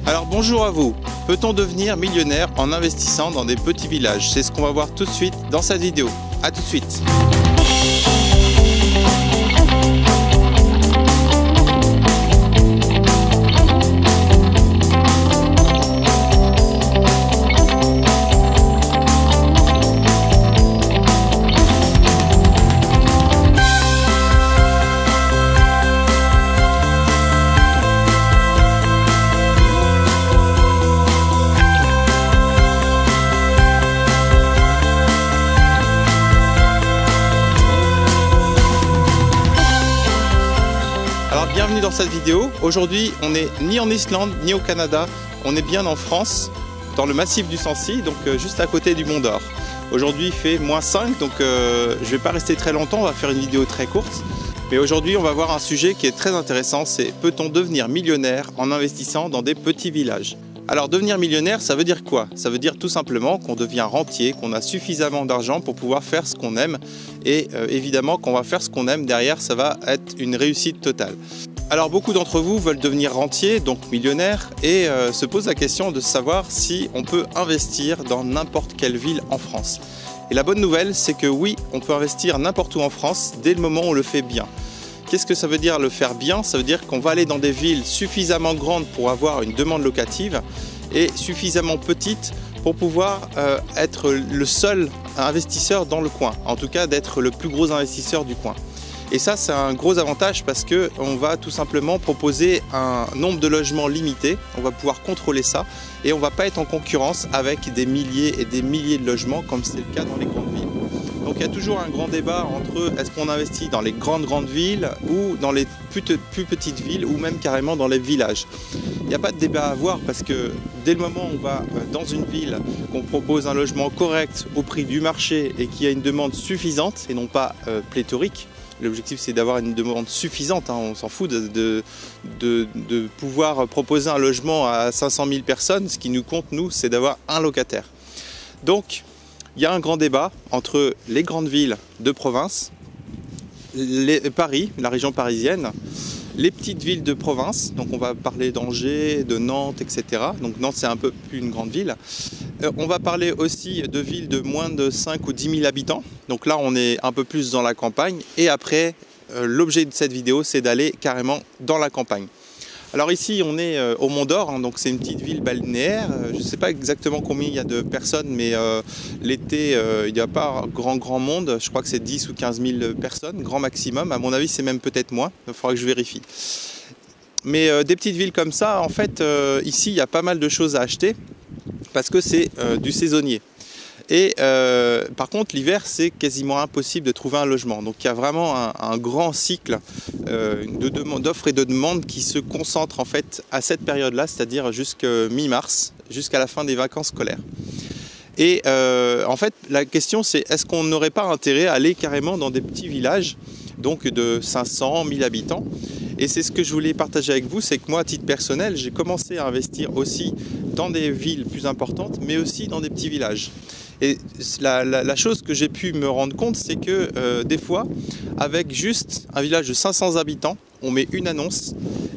Alors bonjour à vous, peut-on devenir millionnaire en investissant dans des petits villages? C'est ce qu'on va voir tout de suite dans cette vidéo. A tout de suite. Bienvenue dans cette vidéo. Aujourd'hui, on n'est ni en Islande ni au Canada, on est bien en France, dans le massif du Sancy, donc juste à côté du Mont d'Or. Aujourd'hui, il fait -5, donc je ne vais pas rester très longtemps, on va faire une vidéo très courte. Mais aujourd'hui, on va voir un sujet qui est très intéressant, c'est peut-on devenir millionnaire en investissant dans des petits villages? Alors devenir millionnaire, ça veut dire quoi? Ça veut dire tout simplement qu'on devient rentier, qu'on a suffisamment d'argent pour pouvoir faire ce qu'on aime. Et évidemment, quand on va faire ce qu'on aime, derrière, ça va être une réussite totale. Alors beaucoup d'entre vous veulent devenir rentier, donc millionnaire, et se posent la question de savoir si on peut investir dans n'importe quelle ville en France. Et la bonne nouvelle, c'est que oui, on peut investir n'importe où en France dès le moment où on le fait bien. Qu'est-ce que ça veut dire le faire bien? Ça veut dire qu'on va aller dans des villes suffisamment grandes pour avoir une demande locative et suffisamment petites pour pouvoir être le seul investisseur dans le coin. En tout cas, d'être le plus gros investisseur du coin. Et ça, c'est un gros avantage parce qu'on va tout simplement proposer un nombre de logements limité. On va pouvoir contrôler ça et on ne va pas être en concurrence avec des milliers et des milliers de logements comme c'est le cas dans les grandes villes. Donc il y a toujours un grand débat entre est-ce qu'on investit dans les grandes villes ou dans les plus petites villes ou même carrément dans les villages. Il n'y a pas de débat à avoir parce que dès le moment où on va dans une ville, qu'on propose un logement correct au prix du marché et qu'il y a une demande suffisante et non pas pléthorique, l'objectif c'est d'avoir une demande suffisante, hein, on s'en fout de pouvoir proposer un logement à 500 000 personnes, ce qui nous compte nous c'est d'avoir un locataire. Donc il y a un grand débat entre les grandes villes de province, Paris, la région parisienne, les petites villes de province, donc on va parler d'Angers, de Nantes, etc. Donc Nantes c'est un peu plus une grande ville. On va parler aussi de villes de moins de 5 ou 10 000 habitants, donc là on est un peu plus dans la campagne. Et après, l'objet de cette vidéo c'est d'aller carrément dans la campagne. Alors ici on est au Mont d'Or, hein, donc c'est une petite ville balnéaire. Je ne sais pas exactement combien il y a de personnes, mais l'été il n'y a pas grand monde. Je crois que c'est 10 ou 15 000 personnes, grand maximum. À mon avis c'est même peut-être moins, il faudra que je vérifie. Mais des petites villes comme ça, en fait ici il y a pas mal de choses à acheter parce que c'est du saisonnier. Et par contre l'hiver c'est quasiment impossible de trouver un logement, donc il y a vraiment un grand cycle d'offres et de demandes qui se concentrent en fait à cette période là, c'est-à-dire jusqu'à mi-mars, jusqu'à la fin des vacances scolaires. Et en fait la question c'est est-ce qu'on n'aurait pas intérêt à aller carrément dans des petits villages donc de 500 000 habitants. Et c'est ce que je voulais partager avec vous, c'est que moi à titre personnel j'ai commencé à investir aussi dans des villes plus importantes mais aussi dans des petits villages. Et la chose que j'ai pu me rendre compte, c'est que des fois, avec juste un village de 500 habitants, on met une annonce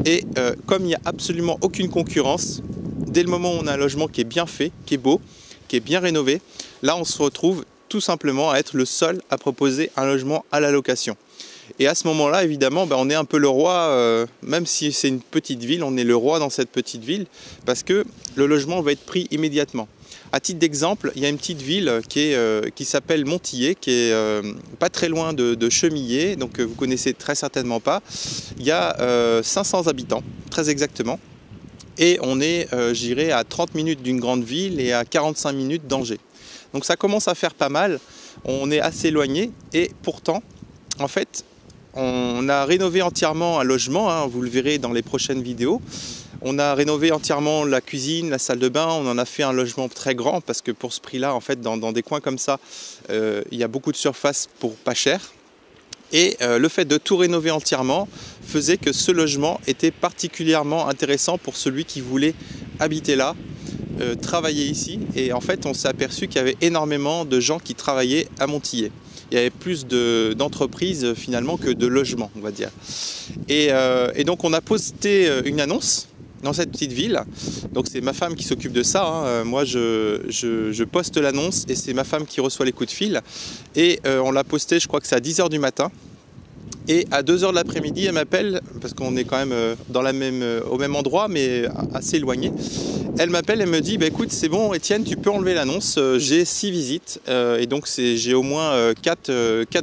et comme il n'y a absolument aucune concurrence, dès le moment où on a un logement qui est bien fait, qui est beau, qui est bien rénové, là on se retrouve tout simplement à être le seul à proposer un logement à la location. Et à ce moment-là, évidemment, on est un peu le roi, même si c'est une petite ville, on est le roi dans cette petite ville, parce que le logement va être pris immédiatement. À titre d'exemple, il y a une petite ville qui s'appelle Montillet, qui est pas très loin de Chemillé, donc vous connaissez très certainement pas. Il y a 500 habitants, très exactement, et on est, j'irais, à 30 minutes d'une grande ville et à 45 minutes d'Angers. Donc ça commence à faire pas mal, on est assez éloigné, et pourtant, en fait, on a rénové entièrement un logement, hein, vous le verrez dans les prochaines vidéos. On a rénové entièrement la cuisine, la salle de bain, on en a fait un logement très grand parce que pour ce prix-là, en fait, dans des coins comme ça, il y a beaucoup de surface pour pas cher. Et le fait de tout rénover entièrement faisait que ce logement était particulièrement intéressant pour celui qui voulait habiter là, travailler ici. Et en fait, on s'est aperçu qu'il y avait énormément de gens qui travaillaient à Montillet. Il y avait plus d'entreprises finalement que de logements, on va dire. Et donc on a posté une annonce dans cette petite ville. Donc c'est ma femme qui s'occupe de ça, hein. Moi je poste l'annonce et c'est ma femme qui reçoit les coups de fil. Et on l'a posté, je crois que c'est à 10 h du matin. Et à 2 h de l'après-midi, elle m'appelle, parce qu'on est quand même au même endroit, mais assez éloigné. Elle m'appelle, elle me dit, bah, écoute, c'est bon Étienne, tu peux enlever l'annonce, j'ai 6 visites, et donc j'ai au moins 4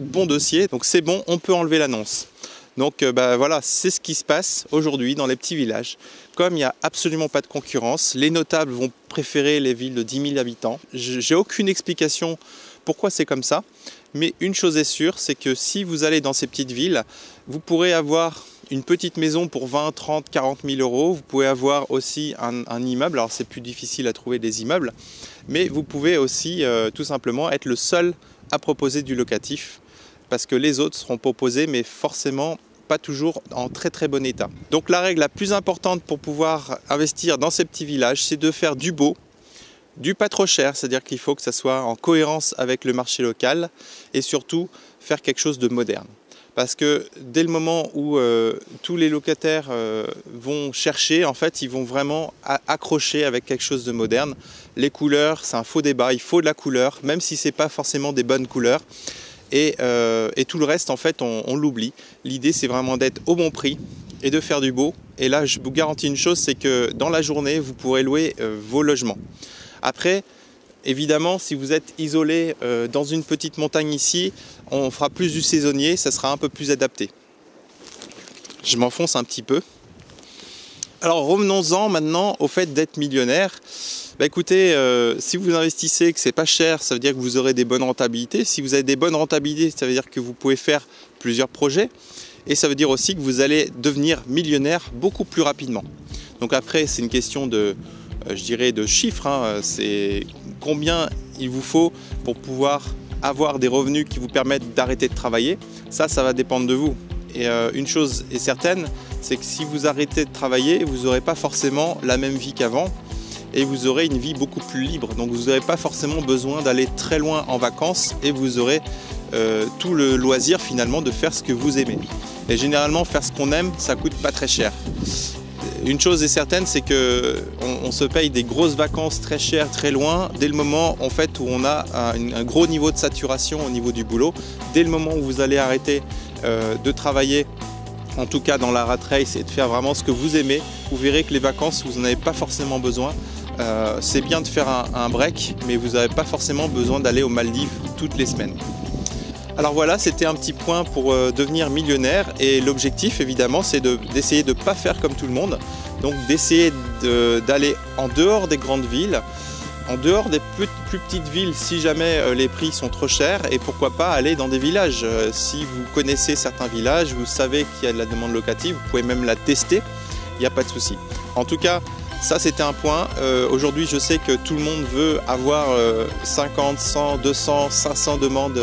bons dossiers, donc c'est bon, on peut enlever l'annonce. Donc voilà, c'est ce qui se passe aujourd'hui dans les petits villages. Comme il n'y a absolument pas de concurrence, les notables vont préférer les villes de 10 000 habitants. J'ai aucune explication pourquoi c'est comme ça. Mais une chose est sûre, c'est que si vous allez dans ces petites villes, vous pourrez avoir une petite maison pour 20, 30, 40 000 euros. Vous pouvez avoir aussi un immeuble. Alors c'est plus difficile à trouver des immeubles. Mais vous pouvez aussi tout simplement être le seul à proposer du locatif. Parce que les autres seront proposés, mais forcément pas toujours en très très bon état. Donc la règle la plus importante pour pouvoir investir dans ces petits villages, c'est de faire du beau, du pas trop cher, c'est-à-dire qu'il faut que ça soit en cohérence avec le marché local et surtout faire quelque chose de moderne. Parce que dès le moment où tous les locataires vont chercher, en fait, ils vont vraiment accrocher avec quelque chose de moderne. Les couleurs, c'est un faux débat, il faut de la couleur, même si ce n'est pas forcément des bonnes couleurs. Et tout le reste, en fait, on l'oublie. L'idée, c'est vraiment d'être au bon prix et de faire du beau. Et là, je vous garantis une chose, c'est que dans la journée, vous pourrez louer vos logements. Après, évidemment, si vous êtes isolé dans une petite montagne ici, on fera plus du saisonnier, ça sera un peu plus adapté. Je m'enfonce un petit peu. Alors revenons-en maintenant au fait d'être millionnaire. Bah écoutez, si vous investissez et que c'est pas cher, ça veut dire que vous aurez des bonnes rentabilités. Si vous avez des bonnes rentabilités, ça veut dire que vous pouvez faire plusieurs projets. Et ça veut dire aussi que vous allez devenir millionnaire beaucoup plus rapidement. Donc après, c'est une question de, je dirais, de chiffres, hein. C'est combien il vous faut pour pouvoir avoir des revenus qui vous permettent d'arrêter de travailler. Ça va dépendre de vous. Et une chose est certaine, c'est que si vous arrêtez de travailler, vous n'aurez pas forcément la même vie qu'avant et vous aurez une vie beaucoup plus libre. Donc vous n'aurez pas forcément besoin d'aller très loin en vacances et vous aurez tout le loisir finalement de faire ce que vous aimez. Et généralement, faire ce qu'on aime, ça coûte pas très cher. Une chose est certaine, c'est qu'on se paye des grosses vacances très chères, très loin, dès le moment en fait, où on a un gros niveau de saturation au niveau du boulot. Dès le moment où vous allez arrêter de travailler, en tout cas dans la rat race, et de faire vraiment ce que vous aimez, vous verrez que les vacances, vous n'en avez pas forcément besoin. C'est bien de faire un break, mais vous n'avez pas forcément besoin d'aller aux Maldives toutes les semaines. Alors voilà, c'était un petit point pour devenir millionnaire et l'objectif évidemment c'est d'essayer de ne pas faire comme tout le monde, donc d'essayer d'aller en dehors des grandes villes, en dehors des plus petites villes si jamais les prix sont trop chers et pourquoi pas aller dans des villages. Si vous connaissez certains villages, vous savez qu'il y a de la demande locative, vous pouvez même la tester, il n'y a pas de souci. En tout cas, ça c'était un point. Aujourd'hui je sais que tout le monde veut avoir 50, 100, 200, 500 demandes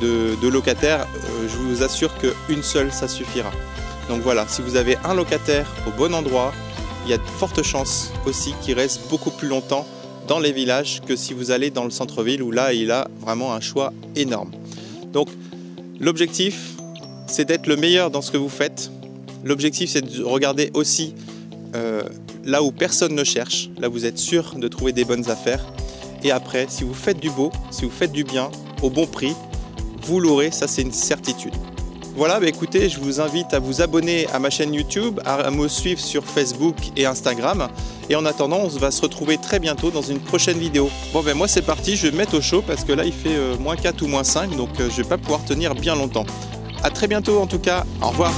de locataires, je vous assure qu'une seule ça suffira. Donc voilà, si vous avez un locataire au bon endroit, il y a de fortes chances aussi qu'il reste beaucoup plus longtemps dans les villages que si vous allez dans le centre-ville où là il a vraiment un choix énorme. Donc l'objectif c'est d'être le meilleur dans ce que vous faites. L'objectif c'est de regarder aussi là où personne ne cherche, là vous êtes sûr de trouver des bonnes affaires. Et après, si vous faites du beau, si vous faites du bien au bon prix, vous l'aurez, ça c'est une certitude. Voilà, bah écoutez, je vous invite à vous abonner à ma chaîne YouTube, à me suivre sur Facebook et Instagram. Et en attendant, on va se retrouver très bientôt dans une prochaine vidéo. Bon ben moi c'est parti, je vais me mettre au chaud parce que là il fait -4 ou -5, donc je vais pas pouvoir tenir bien longtemps. À très bientôt en tout cas, au revoir.